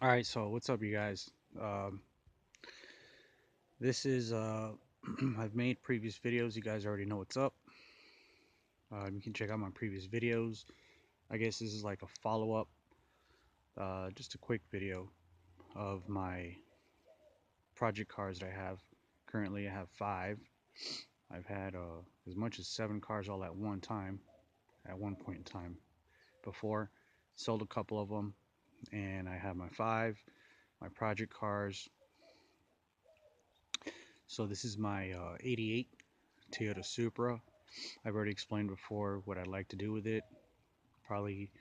All right, so what's up, you guys? Um, this is I've made previous videos. You guys already know what's up. You can check out my previous videos. I guess this is like a follow-up, just a quick video of my project cars that I have. Currently, I have 5. I've had as much as 7 cars all at one time, at one point in time. Before, sold a couple of them, and I have my 5, my project cars. So this is my '88 Toyota Supra. I've already explained before what I'd like to do with it. Probably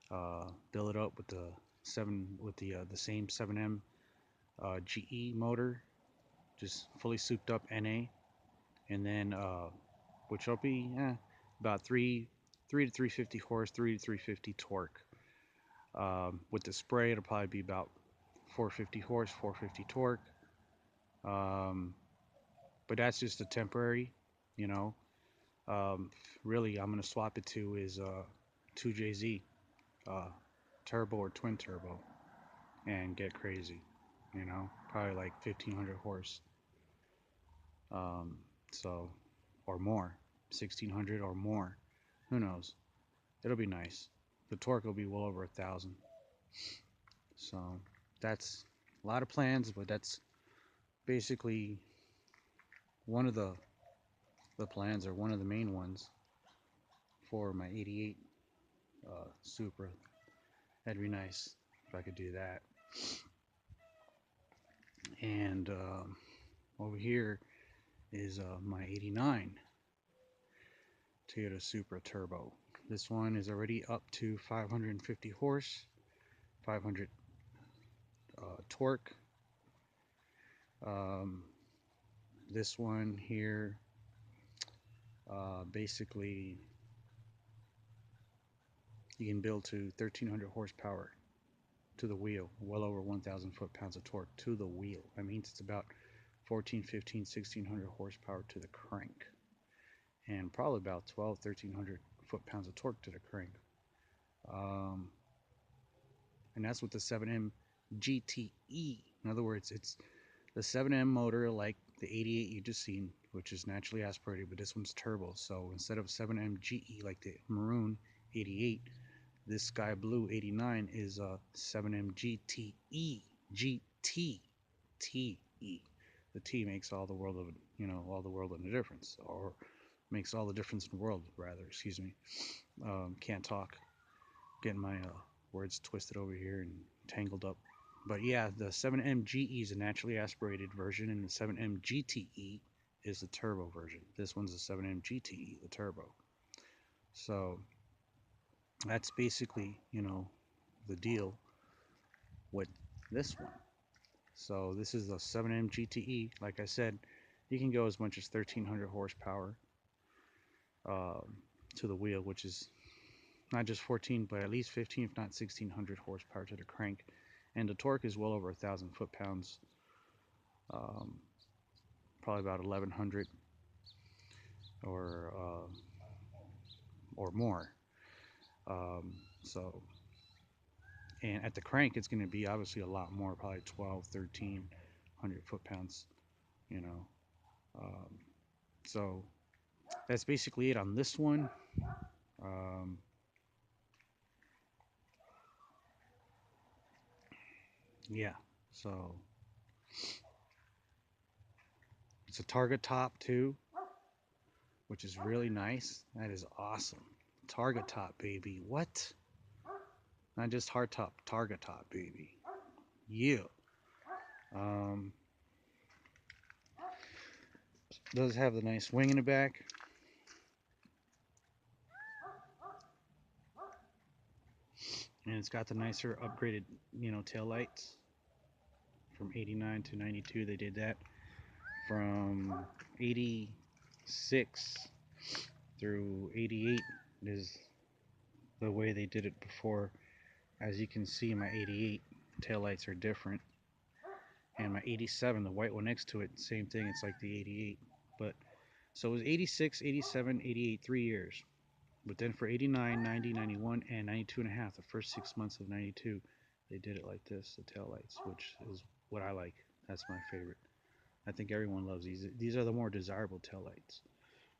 build it up with the same 7M GE motor, just fully souped up NA, and then which will be about 3 to 350 horse, 3 to 350 torque. With the spray, it'll probably be about 450 horse, 450 torque. Um, but that's just a temporary, you know. Um, Really, I'm gonna swap it to is 2JZ uh, turbo or twin turbo and get crazy, probably like 1500 horse, um, so or more, 1600 or more, who knows. It'll be nice. The torque will be well over 1,000. So that's a lot of plans, but that's basically one of the plans, or one of the main ones, for my '88 Supra. That'd be nice if I could do that. And over here is my '89 Toyota Supra Turbo. This one is already up to 550 horse, 500 torque. Um, this one here, basically, you can build to 1,300 horsepower to the wheel, well over 1,000 foot-pounds of torque to the wheel. That means it's about 14, 15, 1,600 horsepower to the crank, and probably about 12, 1,300 foot-pounds of torque to the crank. Um, and that's with the 7M GTE. In other words, it's the 7M motor like the '88 you just seen, which is naturally aspirated, but this one's turbo. So instead of 7M GE like the maroon '88, this sky blue '89 is a 7M GTE. GTTE. The T makes all the world of all the world of the difference, or makes all the difference in the world, rather. Excuse me. Can't talk. Getting my words twisted over here and tangled up. But yeah, the 7M GE is a naturally aspirated version, and the 7M GTE is the turbo version. This one's the 7M GTE, the turbo. So that's basically, the deal with this one. So this is the 7M GTE. Like I said, you can go as much as 1,300 horsepower to the wheel, which is not just 14, but at least 15, if not 1,600 horsepower to the crank. And the torque is well over 1,000 foot-pounds, um, probably about 1,100 or more. So, and at the crank, it's going to be obviously a lot more, probably 12, 1,300 foot-pounds. You know, um, so that's basically it on this one. Um, yeah, so it's a target top too, which is really nice. That is awesome. Target top, baby. What? Not just hard top, target top, baby. Yeah. Um, does have the nice wing in the back. And it's got the nicer upgraded, tail lights. From '89 to '92, they did that. From '86 through '88 is the way they did it before. As you can see, my '88 taillights are different. And my '87, the white one next to it, same thing. It's like the '88. But so it was '86, '87, '88, 3 years. But then for '89, '90, '91, and '92 and a half, the first 6 months of '92, they did it like this, the tail lights, which is what I like. That's my favorite. I think everyone loves these. These are the more desirable tail lights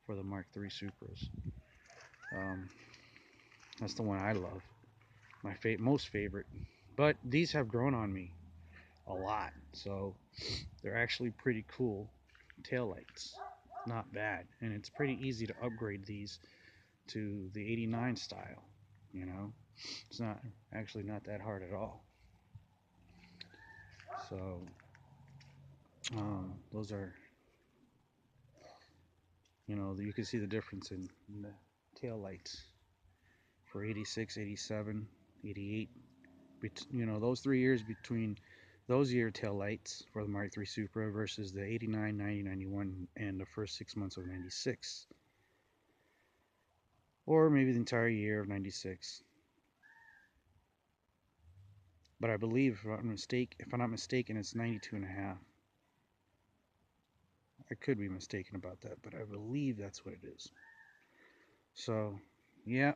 for the Mark III Supras. Um, that's the one I love. My most favorite. But these have grown on me a lot, so they're actually pretty cool tail lights. Not bad, and it's pretty easy to upgrade these to the 89 style. You know, it's not actually not that hard at all. So those are, you know, you can see the difference in the tail lights for 86, 87, 88. You know, those 3 years between those year tail lights for the Mark III Supra versus the 89, 90, 91, and the first 6 months of 96. Or maybe the entire year of 96. But I believe, if I'm not mistaken, it's 92 and a half. I could be mistaken about that, but I believe that's what it is. So, yeah,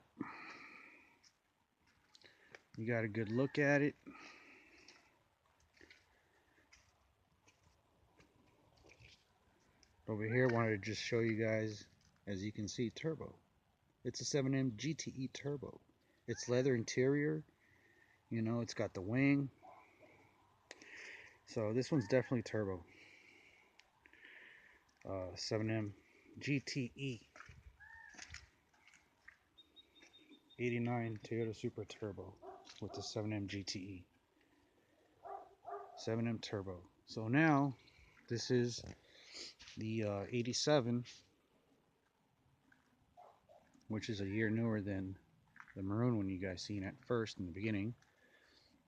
you got a good look at it. Over here, wanted to just show you guys, as you can see, turbo. It's a 7M GTE turbo. It's leather interior. You know, it's got the wing. So this one's definitely turbo. 7M GTE 89 Toyota Supra Turbo with the 7M GTE 7M Turbo. So now this is the 87, which is a year newer than the maroon one you guys seen at first in the beginning,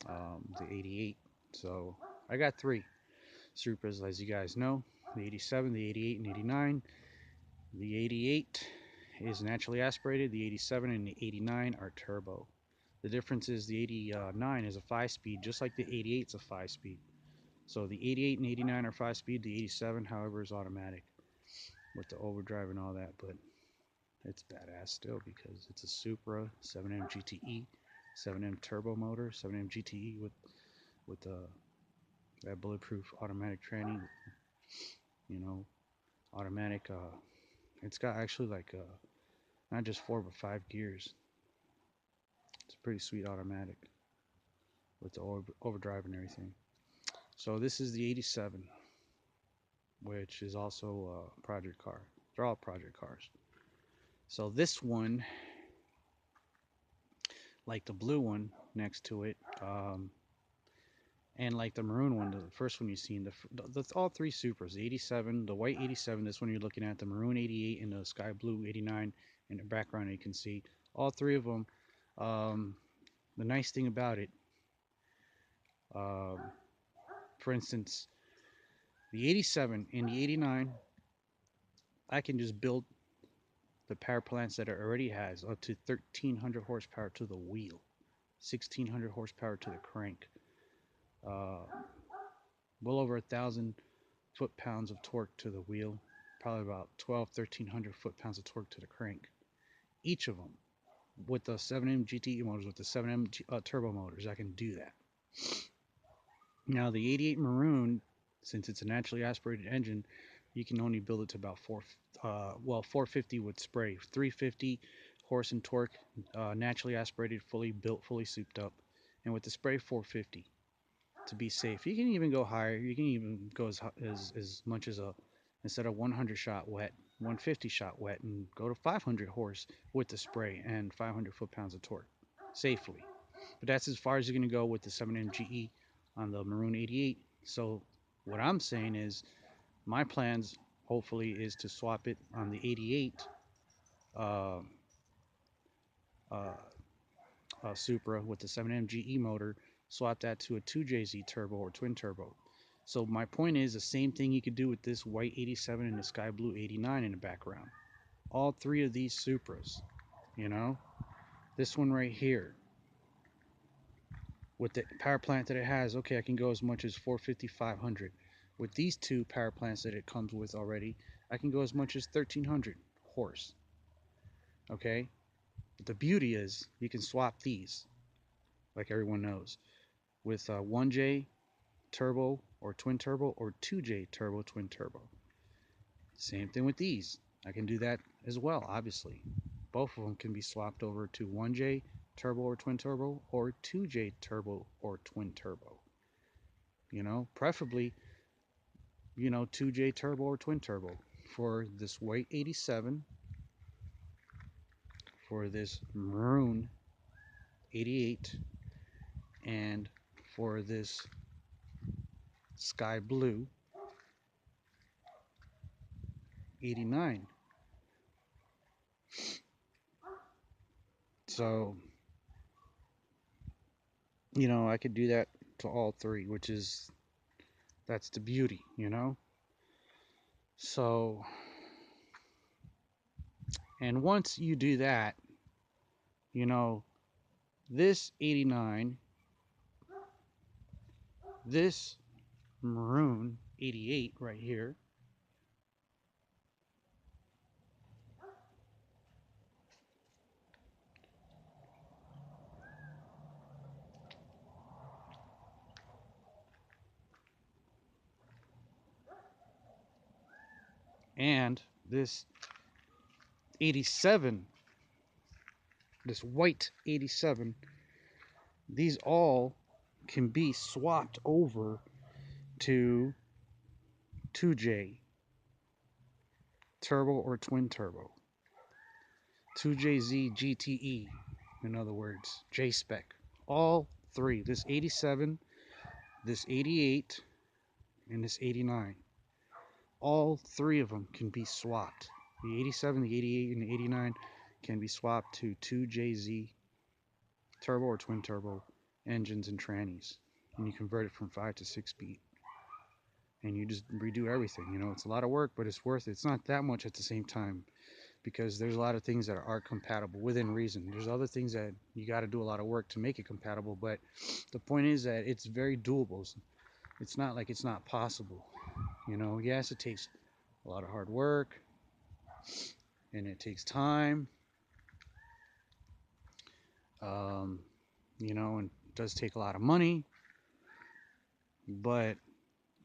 the 88. So I got 3 Supras, as you guys know, the 87, the 88, and 89. The 88 is naturally aspirated, the 87 and the 89 are turbo. The difference is the 89 is a 5-speed, just like the 88 is a 5-speed. So the 88 and 89 are 5-speed, the 87, however, is automatic with the overdrive and all that, but it's badass still because it's a Supra 7M GTE, 7M turbo motor, 7M GTE with that bulletproof automatic tranny, you know, automatic. It's got actually like not just 4 but 5 gears. It's a pretty sweet automatic with the overdrive and everything. So this is the 87, which is also a project car. They're all project cars. So this one, like the blue one next to it, and like the maroon one, the first one you've seen, that's all 3 Supras. The 87, the white 87, this one you're looking at, the maroon 88, and the sky blue 89 in the background you can see. All 3 of them. The nice thing about it, for instance, the 87 and the 89, I can just build the power plants that it already has up to 1,300 horsepower to the wheel, 1,600 horsepower to the crank, well over 1,000 foot-pounds of torque to the wheel, probably about 1,300 foot-pounds of torque to the crank. Each of them with the 7M GTE motors, with the 7M turbo motors, I can do that. Now the 88 Maroon, since it's a naturally aspirated engine, you can only build it to about 450 with spray, 350 horse and torque, naturally aspirated, fully built, fully souped up, and with the spray 450 to be safe. You can even go higher. You can even go as much as instead of 100 shot wet, 150 shot wet, and go to 500 horse with the spray and 500 foot-pounds of torque safely. But that's as far as you're going to go with the 7M GE on the Maroon 88. So what I'm saying is my plans hopefully is to swap it on the 88 Supra with the 7M GE motor, swap that to a 2JZ turbo or twin turbo. So my point is the same thing you could do with this white 87 and the sky blue 89 in the background. All 3 of these Supras, you know, this one right here, with the power plant that it has, okay, I can go as much as 450, 500. With these 2 power plants that it comes with already, I can go as much as 1,300 horse. Okay, but the beauty is you can swap these, like everyone knows. with 1J turbo or twin turbo or 2J turbo twin turbo. Same thing with these. I can do that as well, obviously. Both of them can be swapped over to 1J turbo or twin turbo or 2J turbo or twin turbo. You know, preferably, you know, 2J turbo or twin turbo for this white 87, for this maroon 88, and for this sky blue 89. So, you know, I could do that to all three, which is, that's the beauty, you know? So, and once you do that, you know, this 89, this maroon 88 right here, and this 87, this white 87, these all can be swapped over to 2J turbo or twin turbo. 2JZ GTE, in other words, J spec. All three, this 87, this 88, and this 89. All three of them can be swapped. The 87, the 88, and the 89 can be swapped to 2JZ turbo or twin turbo engines and trannies. And you convert it from 5 to 6 speed. And you just redo everything. You know, it's a lot of work, but it's worth it. It's not that much at the same time, because there's a lot of things that are compatible within reason. There's other things that you got to do a lot of work to make it compatible, but the point is that it's very doable. It's not like it's not possible. You know, yes, it takes a lot of hard work and it takes time. You know, and it does take a lot of money, but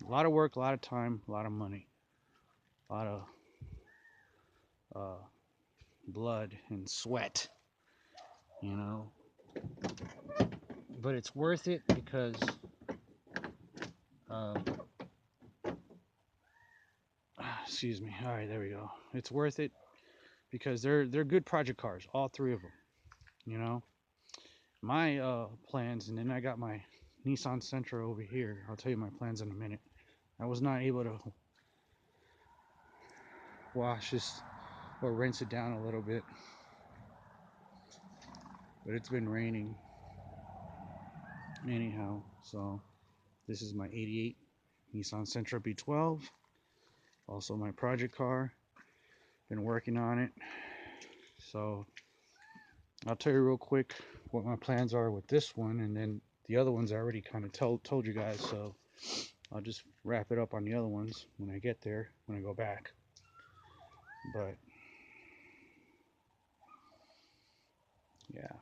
a lot of work, a lot of time, a lot of money, a lot of blood and sweat, you know. But it's worth it because excuse me. All right, there we go. It's worth it because they're good project cars, all three of them. You know, my plans, and then I got my Nissan Sentra over here. I'll tell you my plans in a minute. I was not able to wash this or rinse it down a little bit, but it's been raining anyhow. So this is my 88 Nissan Sentra B12, also my project car. Been working on it. So I'll tell you real quick what my plans are with this one, and then the other ones I already kind of told you guys, so I'll just wrap it up on the other ones when I get there, when I go back. But yeah,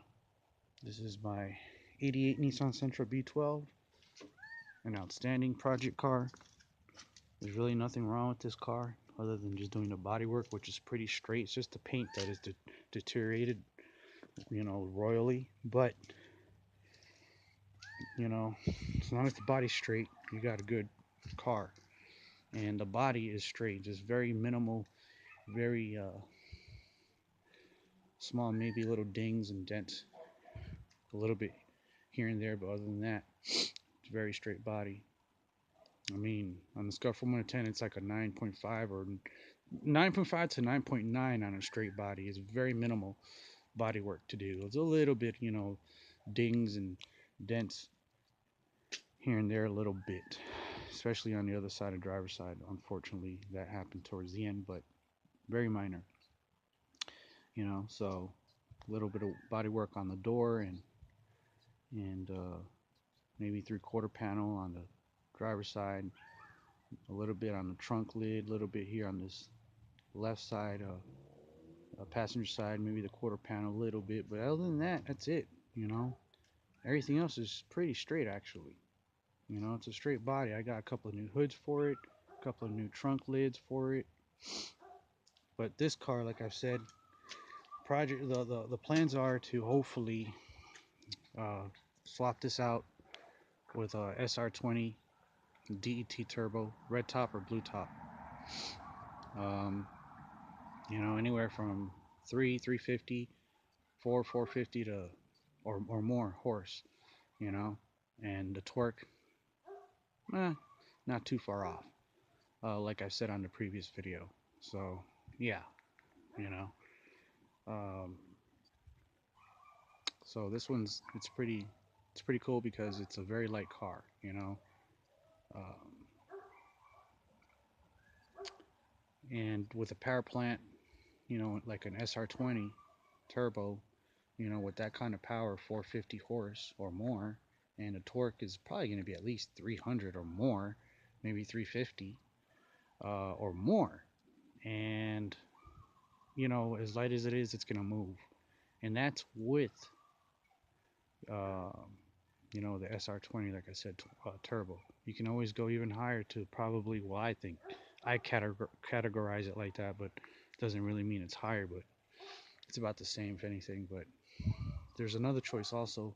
this is my 88 Nissan Sentra B12, an outstanding project car. There's really nothing wrong with this car other than just doing the body work, which is pretty straight. It's just the paint that is deteriorated, you know, royally. But you know, as long as the body's straight, you got a good car. And the body is straight, just very minimal, very small, maybe little dings and dents a little bit here and there, but other than that, it's a very straight body. I mean, on the scale from 1 to 10, it's like a 9.5 or 9.5 to 9.9 on a straight body. It's very minimal body work to do. It's a little bit, you know, dings and dents here and there a little bit, especially on the other side of driver's side. Unfortunately, that happened towards the end, but very minor, you know. So a little bit of body work on the door and maybe 3/4 panel on the driver's side, a little bit on the trunk lid, a little bit here on this left side, passenger side, maybe the quarter panel a little bit, but other than that, that's it, you know. Everything else is pretty straight actually. You know, it's a straight body. I got a couple of new hoods for it, a couple of new trunk lids for it. But this car, like I've said, the plans are to hopefully uh, swap this out with a SR20 DET turbo, red top or blue top. Um, you know, anywhere from 350, 450 to or more horse. You know, and the torque, eh, not too far off. Like I said on the previous video. So yeah, you know. Um, so this one's it's pretty cool because it's a very light car. You know. Um, and with a power plant, you know, like an SR20 turbo, you know, with that kind of power, 450 horse or more, and the torque is probably going to be at least 300 or more, maybe 350 or more. And, you know, as light as it is, it's going to move. And that's with, uh, you know, the SR20, like I said, turbo. You can always go even higher to probably, well, I think, I categorize it like that, but it doesn't really mean it's higher, but it's about the same, if anything. But there's another choice also,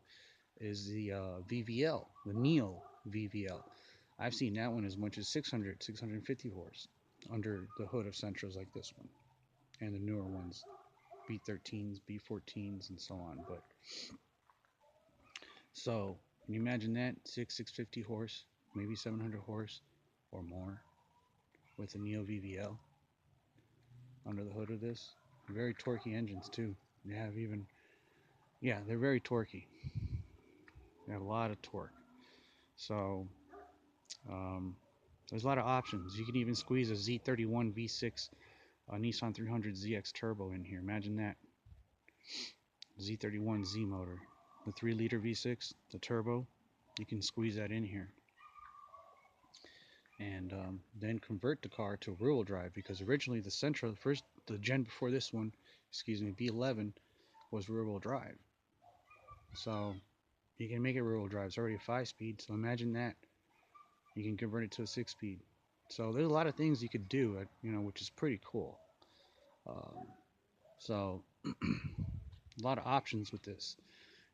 is the VVL, the Neo VVL. I've seen that one as much as 600, 650 horse under the hood of Sentras like this one, and the newer ones, B13s, B14s, and so on. But so can you imagine that 650 horse, maybe 700 horse or more with a Neo VVL under the hood of this? Very torquey engines too. They have even, yeah, they're very torquey. They have a lot of torque. So um, there's a lot of options. You can even squeeze a Z31 V6 Nissan 300 ZX Turbo in here. Imagine that. Z31Z motor. The 3-liter V6, the turbo. You can squeeze that in here. And then convert the car to rear-wheel drive, because originally the Sentra, the gen before this one, excuse me, B11, was rear-wheel drive. So you can make it rear-wheel drive. It's already a 5-speed, so imagine that. You can convert it to a 6-speed. So there's a lot of things you could do, you know, which is pretty cool. So a lot of options with this.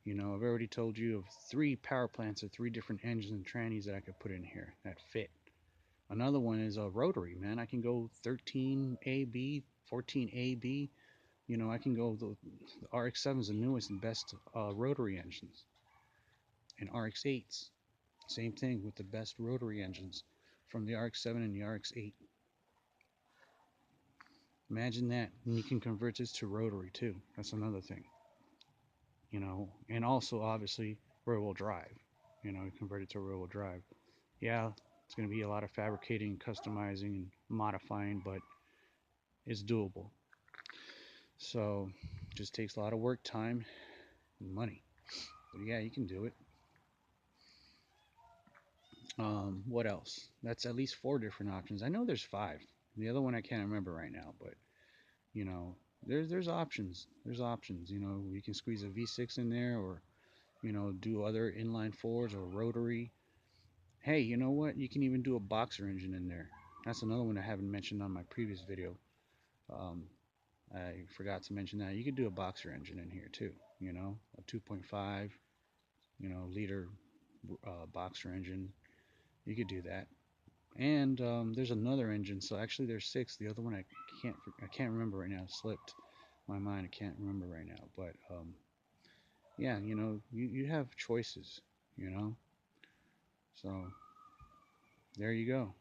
You know, I've already told you of 3 power plants or 3 different engines and trannies that I could put in here that fit. Another one is a rotary, man. I can go 13AB, 14AB. You know, I can go, the RX-7 is the newest and best rotary engines. And RX-8s, same thing with the best rotary engines from the RX-7 and the RX-8. Imagine that. And you can convert this to rotary too. That's another thing. You know, and also obviously rear-wheel drive. You know, convert it to rear-wheel drive. Yeah, it's going to be a lot of fabricating, customizing, and modifying, but it's doable. So, it just takes a lot of work, time, and money. But yeah, you can do it. What else? That's at least 4 different options. I know there's 5. The other one I can't remember right now, but you know, there's options. There's options. You know, you can squeeze a V6 in there, or you know, do other inline 4s or rotary. Hey, you know what? You can even do a boxer engine in there. That's another one I haven't mentioned on my previous video. Um, I forgot to mention that you could do a boxer engine in here too. You know, a 2.5, you know, liter boxer engine. You could do that. And there's another engine. So actually, there's 6. The other one I can't remember right now. It slipped my mind. I can't remember right now. But yeah, you know, you have choices. You know, so there you go.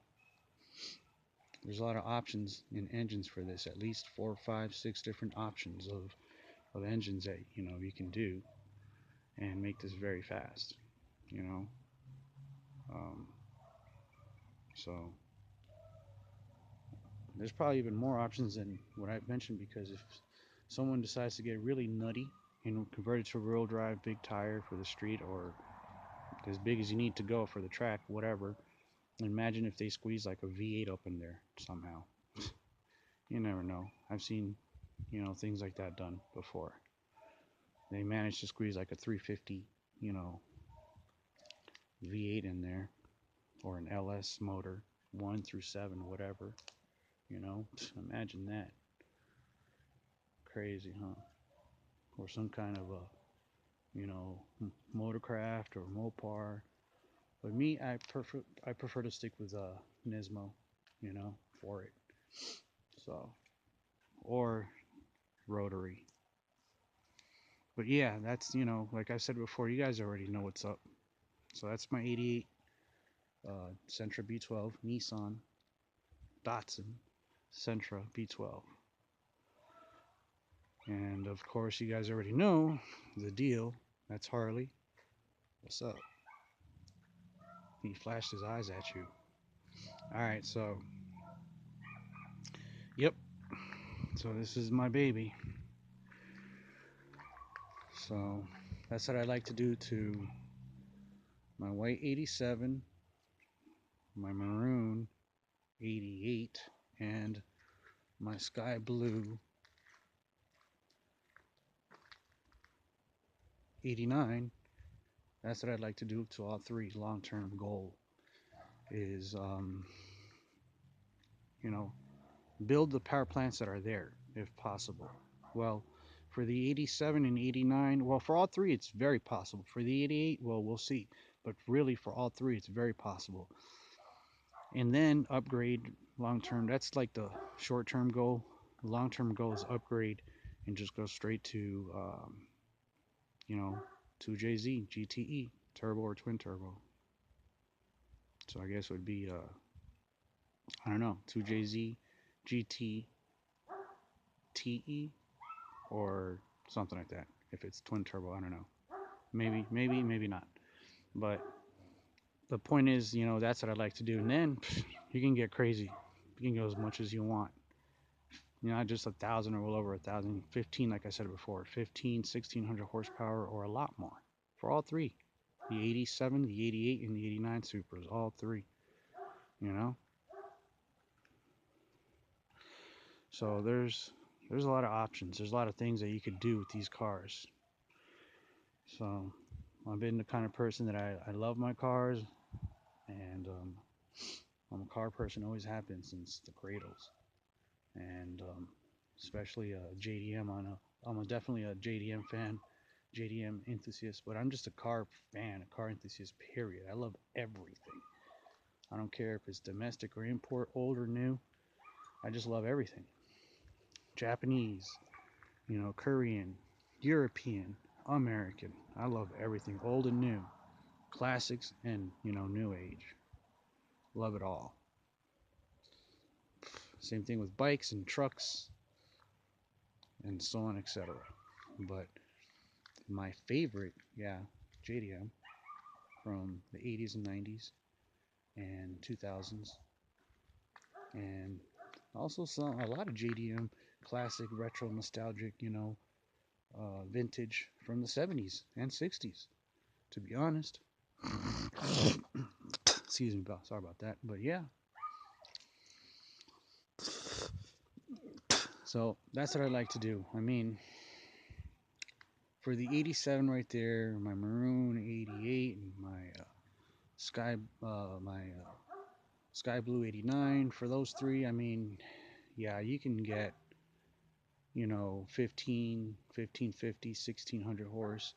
There's a lot of options in engines for this. At least 4, 5, 6 different options of engines that you know you can do and make this very fast. You know, um, so there's probably even more options than what I've mentioned, because if someone decides to get really nutty and convert it to rear-wheel drive, big tire for the street, or as big as you need to go for the track, whatever, imagine if they squeeze like a V8 up in there somehow. You never know. I've seen, you know, things like that done before. They managed to squeeze like a 350 you know, V8 in there, or an LS motor, 1 through 7, whatever, you know, imagine that. Crazy, huh? Or some kind of a, you know, motorcraft or Mopar. But me, I prefer to stick with NISMO, you know, for it. So, or rotary. But yeah, that's, you know, like I said before, you guys already know what's up. So that's my 88 Sentra B12, Nissan, Datsun, Sentra B12. And of course, you guys already know the deal. That's Harley. What's up? He flashed his eyes at you. Alright, so, yep. So this is my baby. So that's what I like to do to my white 87, my maroon 88, and my sky blue 89. That's what I'd like to do to all three. Long-term goal is, you know, build the power plants that are there if possible. Well, for the 87 and 89, well, for all three, it's very possible. For the 88, well, we'll see. But really, for all three, it's very possible. And then upgrade long-term. That's like the short-term goal. Long-term goal is upgrade and just go straight to, you know, 2JZ, GTE, turbo or twin turbo. So I guess it would be, I don't know, 2JZ, GT, TE, or something like that. If it's twin turbo, I don't know. Maybe not. But the point is, you know, that's what I'd like to do. And then you can get crazy. You can go as much as you want. You know, not just 1,000 or well over 1,000. 15, like I said before, 15, 1,600 horsepower or a lot more for all three. The 87, the 88, and the 89 Supras, all three. You know. So there's a lot of options. There's a lot of things that you could do with these cars. So I've been the kind of person that I love my cars, and I'm a car person, always have been since the cradles, and especially JDM. I'm definitely a JDM fan, JDM enthusiast, but I'm just a car fan, a car enthusiast. Period. I love everything. I don't care if it's domestic or import, old or new. I just love everything. Japanese, you know, Korean, European, American. I love everything, old and new, classics and, you know, new age. Love it all. Same thing with bikes and trucks and so on, etc. But my favorite, yeah, JDM from the 80s and 90s and 2000s, and also a lot of JDM classic, retro, nostalgic, you know, vintage from the 70s and 60s. To be honest, excuse me, sorry about that, but yeah. So that's what I like to do. I mean, for the 87 right there, my maroon 88, and my sky, my sky blue 89. For those three, I mean, yeah, you can get, you know, 1550, 1600 horse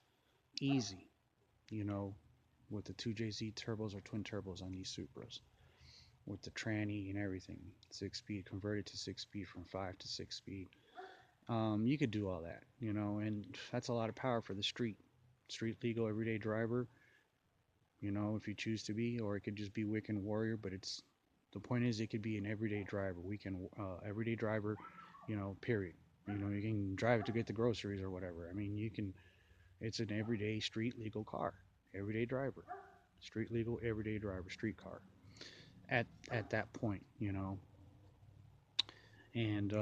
easy, you know, with the 2JZ turbos or twin turbos on these Supras, with the tranny and everything, 6-speed converted to 6-speed from 5 to 6-speed. You could do all that, you know, and that's a lot of power for the street legal everyday driver, you know, if you choose to be, or it could just be weekend warrior. But it's, the point is, it could be an everyday driver, weekend everyday driver, you know, period. You know, you can drive it to get the groceries or whatever. I mean, you can, it's an everyday street legal car, everyday driver, street legal everyday driver, street car at that point, you know. And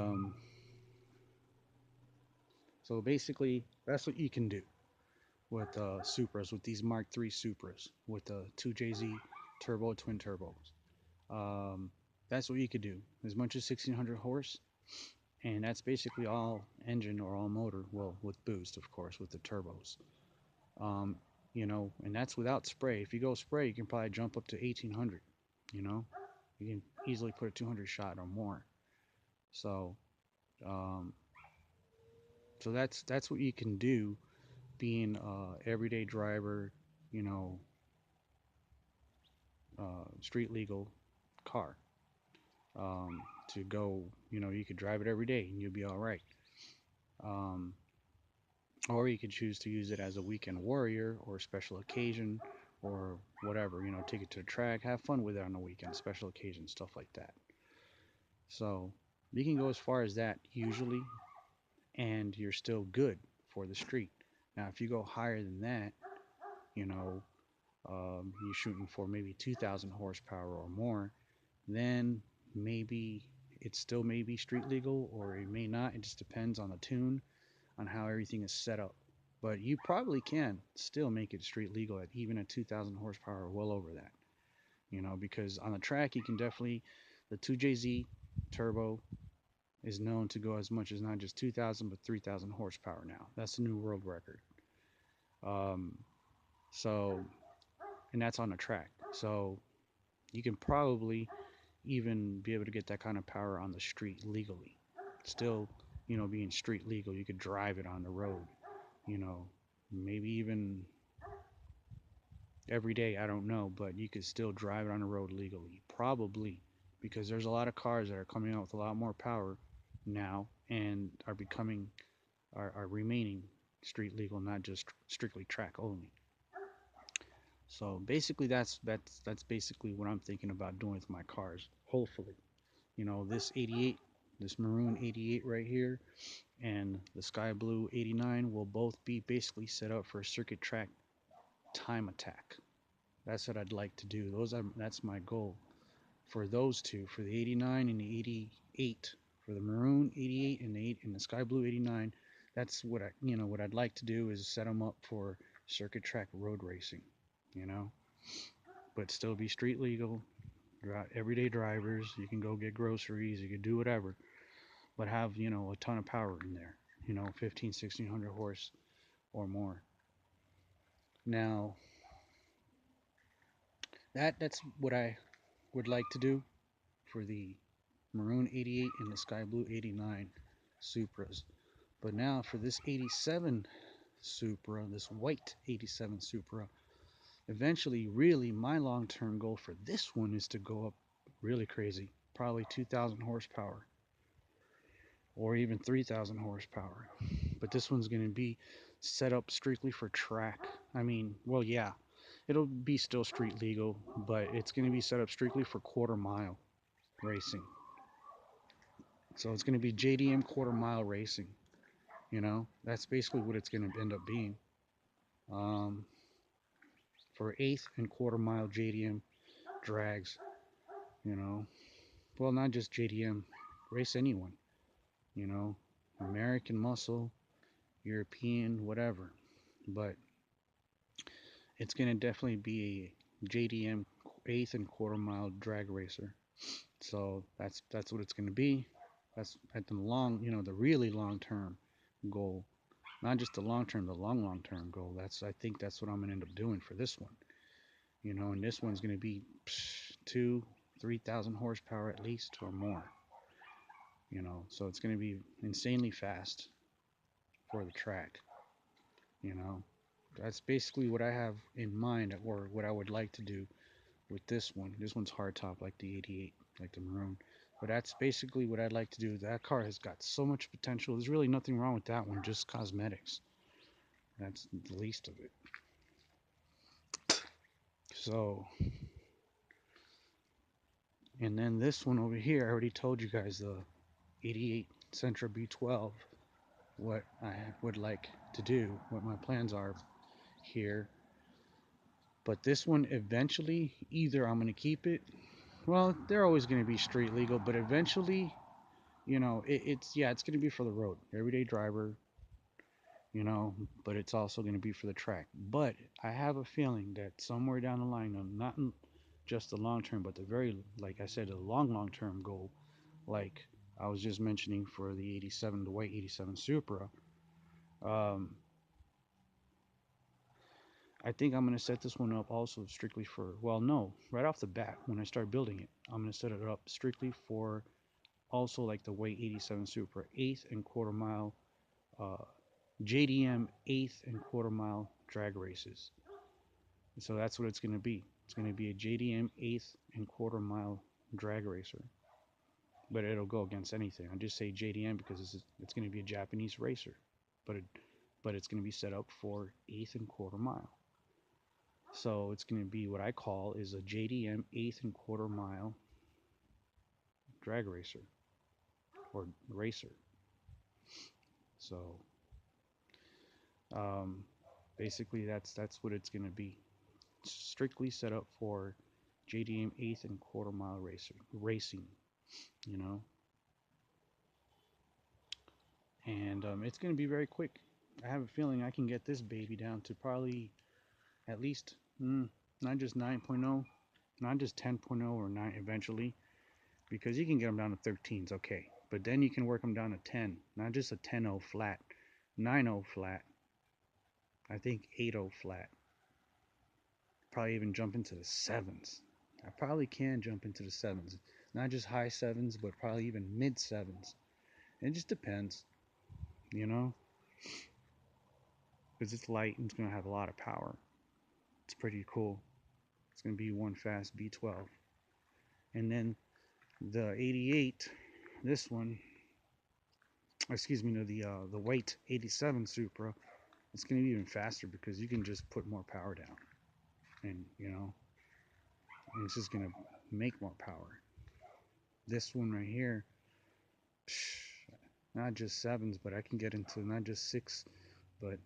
so basically that's what you can do with Supras, with these Mark III Supras, with the 2JZ turbo, twin turbos. That's what you could do. As much as 1,600 horse, and that's basically all engine or all motor. Well, with boost, of course, with the turbos. you know, and that's without spray. If you go spray, you can probably jump up to 1800, you know, you can easily put a 200 shot or more. So, um, so that's what you can do being a everyday driver, you know, street legal car. To go, you know, you could drive it every day and you'll be all right. Um, or you could choose to use it as a weekend warrior or special occasion or whatever, you know, take it to the track, have fun with it on the weekend, special occasion, stuff like that. So you can go as far as that usually, and you're still good for the street. Now, if you go higher than that, you know, you're shooting for maybe 2,000 horsepower or more, then maybe it still may be street legal or it may not. It just depends on the tune, on how everything is set up. But you probably can still make it street legal at even at 2,000 horsepower or well over that. You know, because on the track you can definitely, the 2JZ turbo is known to go as much as not just 2,000 but 3,000 horsepower now. That's the new world record. Um, so, and that's on the track. So you can probably even be able to get that kind of power on the street legally. Still, you know, being street legal, you could drive it on the road, you know, maybe even every day, I don't know, but you could still drive it on the road legally, probably, because there's a lot of cars that are coming out with a lot more power now and are becoming, are remaining street legal, not just strictly track only. So basically, that's basically what I'm thinking about doing with my cars. Hopefully, you know, this 88, this maroon 88 right here, and the sky blue 89 will both be basically set up for a circuit track time attack. That's what I'd like to do. That's my goal for those two, for the 89 and the 88, for the maroon 88 and the sky blue 89. That's what what I'd like to do is set them up for circuit track road racing, you know, but still be street legal, everyday drivers. You can go get groceries, you can do whatever, but have, you know, a ton of power in there, you know, 15, 1600 horse or more. Now, that's what I would like to do for the maroon 88 and the sky blue 89 Supras. But now for this 87 Supra, this white 87 Supra, eventually, really, my long-term goal for this one is to go up really crazy, probably 2,000 horsepower or even 3,000 horsepower. But this one's going to be set up strictly for track. I mean, well, yeah, it'll be still street legal, but it's going to be set up strictly for quarter mile racing. So it's going to be JDM quarter mile racing. You know, that's basically what it's going to end up being. Um, for eighth and quarter mile JDM drags, you know, well, not just JDM, race anyone, you know, American muscle, European, whatever. But it's going to definitely be a JDM eighth and quarter mile drag racer. So that's what it's going to be. That's at the long, you know, the really long term goal, not just the long term, the long term goal. I think that's what I'm going to end up doing for this one. You know, and this one's going to be 3,000 horsepower at least or more. You know, so it's going to be insanely fast for the track. You know, that's basically what I have in mind, or what I would like to do with this one. This one's hardtop like the 88, like the maroon. But that's basically what I'd like to do. That car has got so much potential. There's really nothing wrong with that one, just cosmetics. That's the least of it. So, and then this one over here, I already told you guys, the 88 Sentra B12, what I would like to do, what my plans are here. But this one, eventually, either I'm going to keep it, well, they're always going to be street legal, but eventually, you know, it's going to be for the road, everyday driver, you know, but it's also going to be for the track. But I have a feeling that somewhere down the line, not in just the long term, but the very, like I said, the long term goal, like I was just mentioning for the 87, the white 87 Supra, um, I think I'm going to set this one up also strictly for, well, no, right off the bat, when I start building it, I'm going to set it up strictly for also like the White 87 Supra, eighth and quarter mile, uh, JDM eighth and quarter mile drag races. So that's what it's going to be. It's going to be a JDM eighth and quarter mile drag racer. But it'll go against anything. I just say JDM because it's going to be a Japanese racer. But it's going to be set up for eighth and quarter mile. So it's going to be what I call is a JDM eighth and quarter mile drag racer or racer. So basically that's what it's going to be. It's strictly set up for JDM eighth and quarter mile racing, you know. And it's going to be very quick. I have a feeling I can get this baby down to probably at least not just 9.0, not just 10.0 or 9 eventually, because you can get them down to 13s, okay. But then you can work them down to 10, not just a 10.0 flat, 9.0 flat, I think 8.0 flat. Probably even jump into the 7s. I probably can jump into the 7s. Not just high 7s, but probably even mid 7s. It just depends, you know? Because it's light and it's going to have a lot of power. It's pretty cool. It's going to be one fast B12. And then the 88, this one, excuse me, no, the white 87 Supra, it's going to be even faster because you can just put more power down. And, you know, and it's just going to make more power. This one right here, not just 7s, but I can get into not just 6, but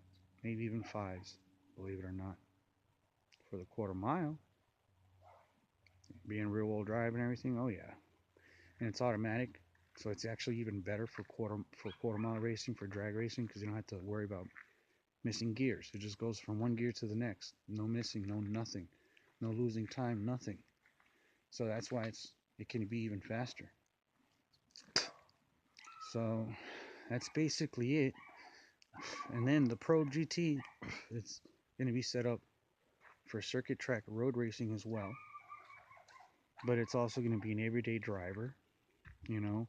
maybe even 5s, believe it or not. For the quarter mile, being rear wheel drive and everything, oh yeah. And it's automatic, so it's actually even better for quarter mile racing, for drag racing, because you don't have to worry about missing gears. It just goes from one gear to the next. No missing, no nothing. No losing time, nothing. So that's why it can be even faster. So that's basically it. And then the Probe GT, it's going to be set up for circuit track road racing as well. But it's also going to be an everyday driver, you know.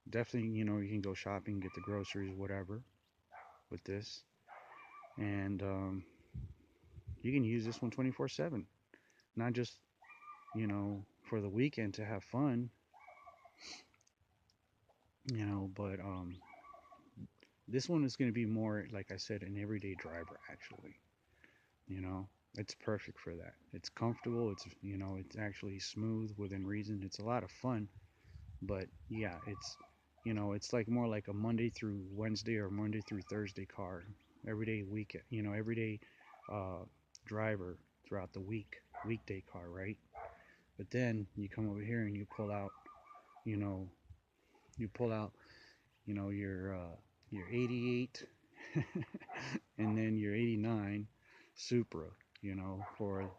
Definitely, you know, you can go shopping, get the groceries, whatever, with this. And you can use this one 24/7. Not just, you know, for the weekend to have fun, you know, but this one is going to be more, like I said, an everyday driver, actually. You know, it's perfect for that. It's comfortable. It's, you know, it's actually smooth within reason. It's a lot of fun. But yeah, it's, you know, it's like more like a Monday through Wednesday or Monday through Thursday car. Everyday weekend, you know, everyday driver throughout the weekday car, right? But then you come over here and you pull out, you know, you pull out, you know, your 88 and then your 89 Supra, you know, for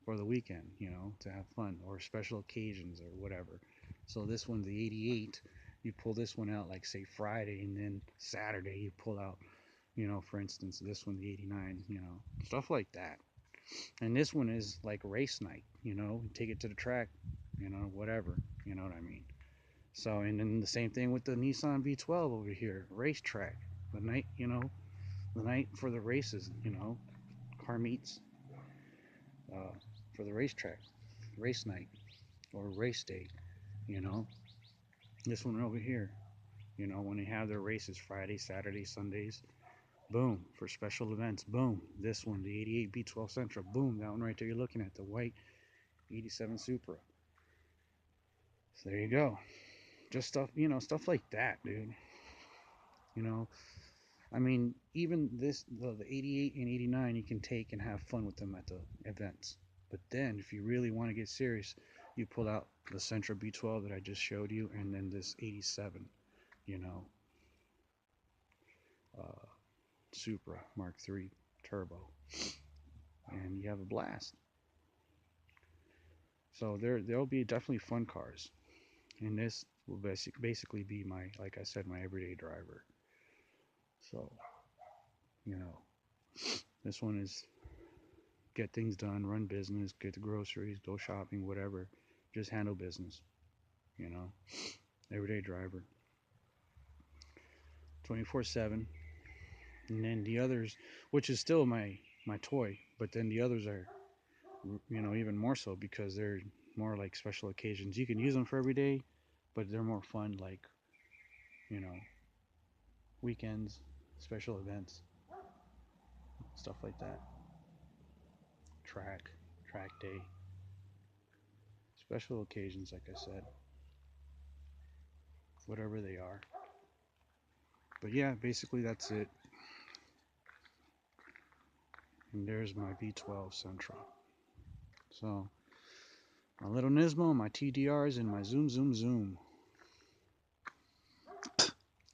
the weekend, you know, to have fun or special occasions or whatever. So this one's the 88. You pull this one out like say Friday, and then Saturday you pull out, you know, for instance, this one the 89, you know, stuff like that. And this one is like race night, you know, take it to the track, you know, whatever, you know what I mean. So, and then the same thing with the Nissan V12 over here, racetrack, the night, you know, the night for the races, you know, car meets for the racetrack, race night or race day, you know. This one over here, you know, when they have their races Friday, Saturday, Sundays, boom, for special events, boom. This one, the 88 B12 Sentra, boom, that one right there you're looking at, the white 87 Supra. So there you go. Just stuff, you know, stuff like that, dude. You know, I mean, even this, the 88 and 89, you can take and have fun with them at the events. But then, if you really want to get serious, you pull out the Sentra B12 that I just showed you, and then this 87, you know, uh, Supra Mark III Turbo, and you have a blast. So there'll be definitely fun cars, and this will basically be my, like I said, my everyday driver. So, you know, This one is get things done, run business, get the groceries, go shopping, whatever. Just handle business, you know. Everyday driver. 24/7. And then the others, which is still my toy, but then the others are, you know, even more so because they're more like special occasions. You can use them for every day, but they're more fun like, you know, weekends, special events, stuff like that. Track, track day, special occasions, like I said, whatever they are. But yeah, basically that's it. And there's my B12 Sentra. So my little NISMO, my TDRs, and my zoom, zoom, zoom.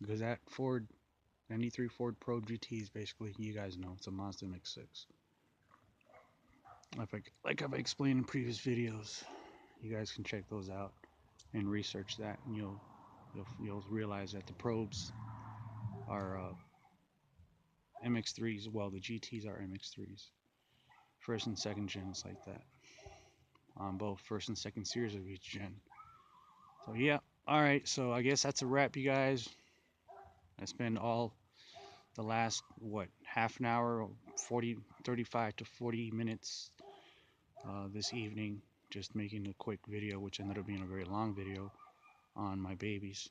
Because that Ford 93 Ford Pro GT is basically, you guys know, it's a Mazda MX-6. Like I've explained in previous videos, you guys can check those out and research that, and you'll realize that the probes are MX3s. Well, the GTs are MX3s. First and second gens like that. On both first and second series of each gen. So yeah, all right. So I guess that's a wrap, you guys. I spent all the last half an hour, 35 to 40 minutes this evening just making a quick video, which ended up being a very long video on my babies.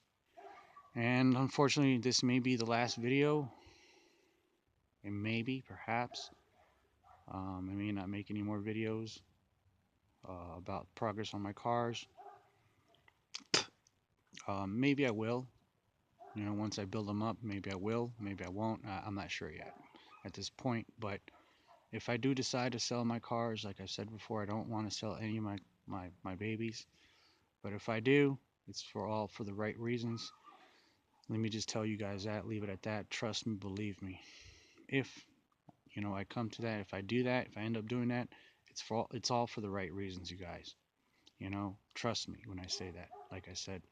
And unfortunately, this may be the last video. It may be, perhaps. I may not make any more videos about progress on my cars. Maybe I will. You know, once I build them up, maybe I will. Maybe I won't. I'm not sure yet at this point. But if I do decide to sell my cars, like I said before, I don't want to sell any of my babies. But if I do, it's for the right reasons. Let me just tell you guys that. Leave it at that. Trust me, believe me. If you know I come to that, if I do that, if I end up doing that, it's all for the right reasons, you guys. You know, trust me when I say that. Like I said,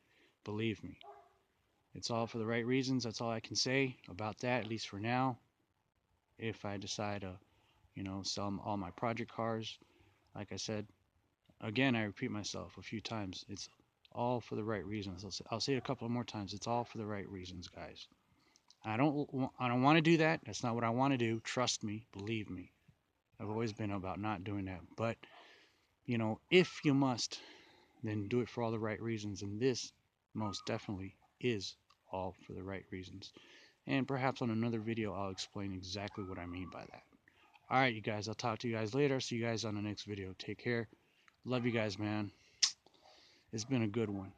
believe me. It's all for the right reasons. That's all I can say about that, at least for now. If I decide to, you know, sell all my project cars, like I said, again, I repeat myself a few times. It's all for the right reasons. I'll say it a couple of more times. It's all for the right reasons, guys. I don't want to do that. That's not what I want to do. Trust me, believe me. I've always been about not doing that. But, you know, if you must, then do it for all the right reasons. And this most definitely is all for the right reasons. And perhaps on another video, I'll explain exactly what I mean by that. All right, you guys, I'll talk to you guys later. See you guys on the next video. Take care. Love you guys, man. It's been a good one.